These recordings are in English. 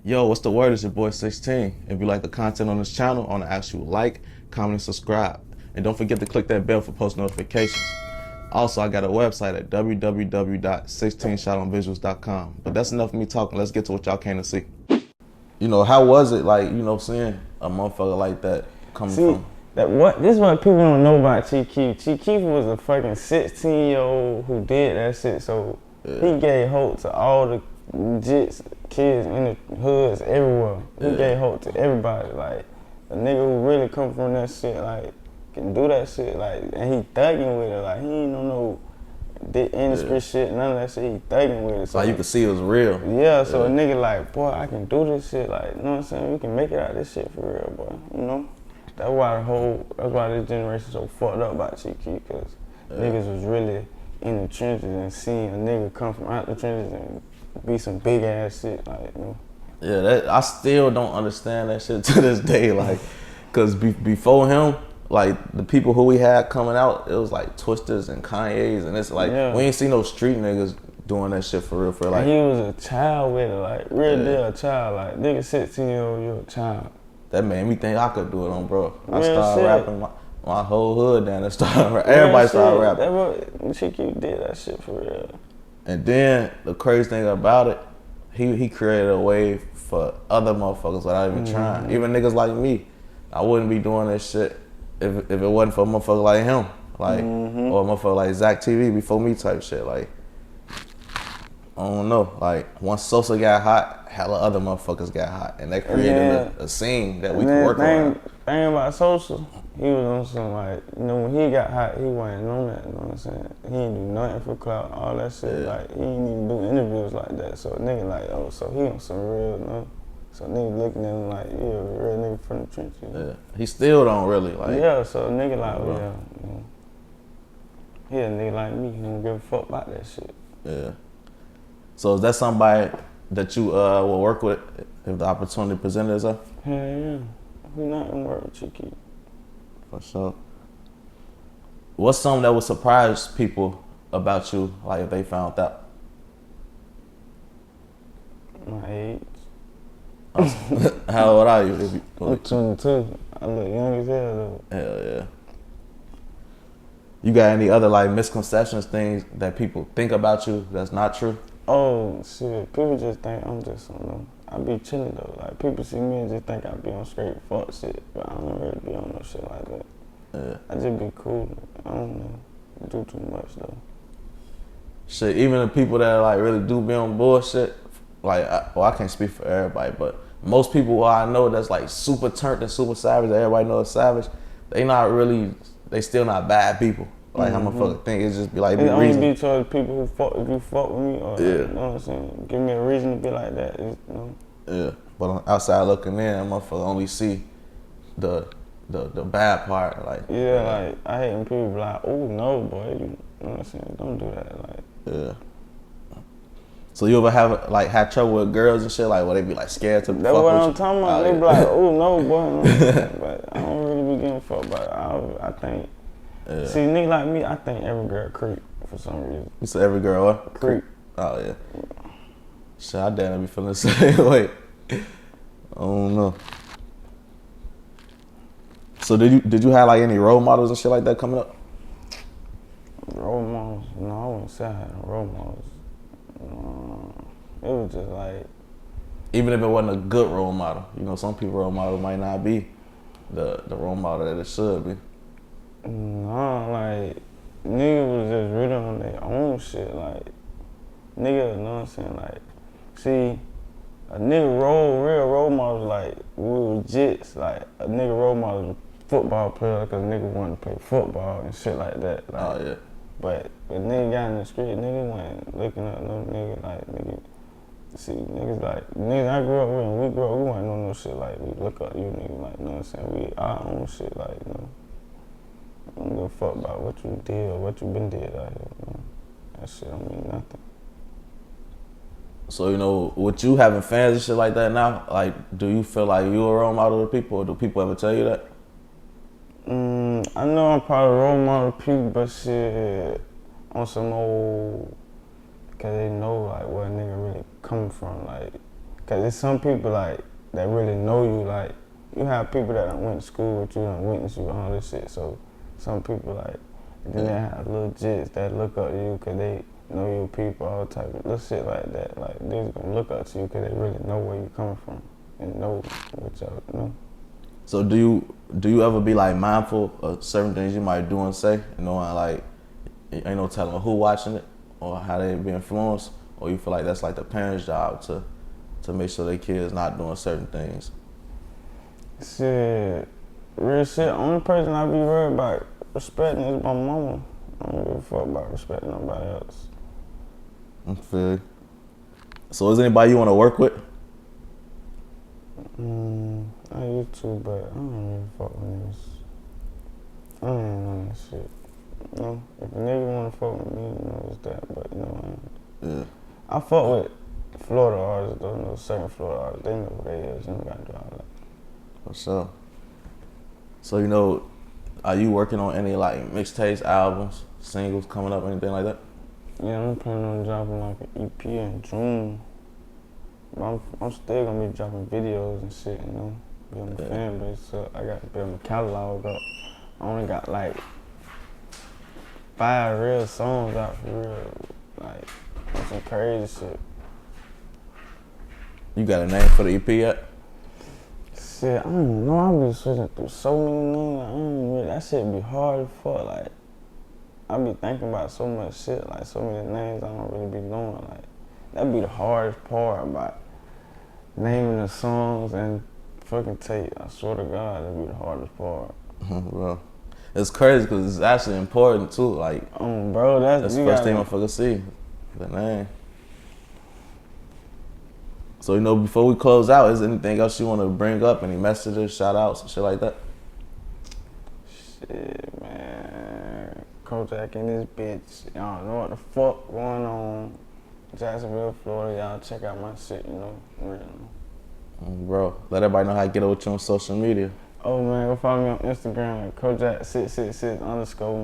Yo, what's the word? It's your boy 16. If you like the content on this channel, I want to ask you to like, comment, and subscribe. And don't forget to click that bell for post notifications. Also, I got a website at www.16shotonvisuals.com. But that's enough of me talking. Let's get to what y'all came to see. You know, how was it, like, you know, seeing a motherfucker like that coming from? This is what people don't know about Keef. Keef was a fucking 16-year-old who did that shit, so he gave hope to all the jits, kids in the hoods, everywhere. He gave hope to everybody. Like, a nigga who really come from that shit, like, can do that shit, like, and he thugging with it. Like, he ain't no industry shit, none of that shit. He thugging with it. So like, you could see it was real. Yeah, so a nigga like, boy, I can do this shit. Like, you know what I'm saying? We can make it out of this shit for real, boy. You know? That's why this generation so fucked up about Keef, because niggas was really in the trenches and seeing a nigga come from out the trenches and be some big ass shit, like, you know. Yeah, I still don't understand that shit to this day, like, cause before him, like, the people who we had coming out, it was like Twisters and Kanye's, and it's like, we ain't see no street niggas doing that shit for real, like. And he was a child with it, like, real deal child, like, nigga 16-year-old, you a child. That made me think I could do it on, bro. I started rapping, my whole hood down and started rapping. Everybody started rapping. That's what Keef did that shit for real. And then the crazy thing about it, he created a way for other motherfuckers without even trying. Even niggas like me, I wouldn't be doing this shit if it wasn't for a motherfucker like him, like, or a motherfucker like Zach TV before me type shit. Like, I don't know. Like, once Sosa got hot, hella other motherfuckers got hot, and that created a scene that we could work on. Thing about Sosa, he was on some, like, you know, when he got hot, he wasn't on that, you know what I'm saying? He didn't do nothing for Clout, all that shit. Like, he didn't even do interviews like that. So a nigga like, oh, so he on some real, you know? So nigga looking at him like, yeah, a real nigga from the trenches. You know? He still don't really, like. Yeah, so a nigga like, you know, he a nigga like me, he don't give a fuck about that shit. Yeah. So is that somebody that you will work with if the opportunity presented itself? Hell yeah. We not gonna work with you, Keef. For sure. What's something that would surprise people about you, like, if they found out? My age. How old are you? I'm 22. I look young as hell though. Hell yeah. You got any other, like, misconceptions, things that people think about you that's not true? Oh shit, people just think I'm just, you know, I be chilling though. Like, people see me and just think I be on straight fuck shit, but I don't really be on no shit like that. Yeah. I just be cool. I don't know, do too much though. Shit, even the people that, like, really do be on bullshit, like, I can't speak for everybody, but most people who I know that's, like, super turned and super savage, that everybody knows is savage, they still not bad people. Like, how motherfucker think, it's just be like, it only be towards people who if you fuck with me, or, you know what I'm saying, give me a reason to be like that, you know? Yeah, but on outside looking in, that motherfucker only see the bad part, like. Yeah, like, I hate when people be like, oh no, boy, you know what I'm saying, don't do that, like. Yeah. So you ever have, like, had trouble with girls and shit, like, where they be, like, scared to fuck with you? That's what I'm talking about, they be like, oh no, boy, no. But I don't really be giving a fuck about it. I think, see, nigga like me, I think every girl creep for some reason. You said every girl what? Creep. Oh, yeah. Shit, I damn be feeling the same way. I don't know. So did you have, like, any role models and shit like that coming up? Role models? No, I wouldn't say I had no role models. It was just like... Even if it wasn't a good role model. You know, some people role model might not be the role model that it should be. No, like, niggas was just really on their own shit, like, nigga, you know what I'm saying, like, see, a nigga real role model, like, we were jits, like, a nigga role model was a football player, cause nigga wanted to play football and shit like that, like, oh, yeah. But when nigga got in the street, nigga wasn't looking up no nigga, like, nigga, see, niggas like, niggas I grew up with, when we grew up, we wasn't on no shit, like, we look up you nigga, like, you know what I'm saying, we our own shit, like, you know. I don't give a fuck about what you did or what you been did out here, man. That shit don't mean nothing. So, you know, with you having fans and shit like that now, like, do you feel like you a role model to people, or do people ever tell you that? I know I'm probably a role model to people, but shit, on some old, cause they know, like, where a nigga really coming from, like, Cause there's some people like that really know you. Like you have people that done went to school with you and witnessed you and all this shit. So some people like, then they have little jits that look up to you cause they know your people, all type of little shit like that. Like they just gonna look up to you cause they really know where you coming from and know what y'all know. So do you ever be like mindful of certain things you might do and say? You know, like ain't no telling who watching it or how they be influenced, or you feel like that's like the parents' job to make sure their kids not doing certain things? Shit, real shit. Only person I be worried about respecting is my mama. I don't give a fuck about respecting nobody else. I feel you. So is anybody you want to work with? I used to, but I don't really fuck with niggas. I ain't on that shit. No, if a nigga wanna fuck with me, you know it's that, but no, I ain't. Yeah. I fuck with Florida artists, though, no certain Florida artists. They know who they is, you don't gotta do all that. For sure. So, you know, are you working on any like mixtapes, albums, singles coming up, anything like that? Yeah, I'm planning on dropping like an EP in June. But I'm still gonna be dropping videos and shit, you know, building my fan base. So I gotta build my catalog up. I only got like 5 real songs out for real, like some crazy shit. You got a name for the EP yet? Shit, I don't know. I've been switching through so many names. Like, I don't really, that shit be hard as fuck. Like, I be thinking about so much shit, like so many names I don't really be knowing. Like, that be the hardest part about naming the songs and fucking tape. I swear to God, that be the hardest part. Bro, it's crazy because it's actually important too. Like, bro, that's the first thing motherfuckers see, the name. So, you know, before we close out, is there anything else you want to bring up? Any messages, shout outs, shit like that? Shit, man. Cojack in this bitch. Y'all know what the fuck going on. Jacksonville, Florida. Y'all check out my shit, you know. Bro, let everybody know how to get with you on social media. Oh, man, go follow me on Instagram at Cojack666_,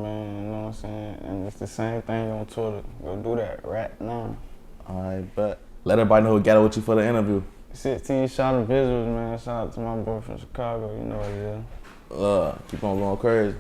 man. You know what I'm saying? And it's the same thing on Twitter. Go do that right now. Alright, bet. Let everybody know who got with you for the interview. 16, shout out to Visualz, man. Shout out to my boy from Chicago, you know what it is. Keep on going crazy.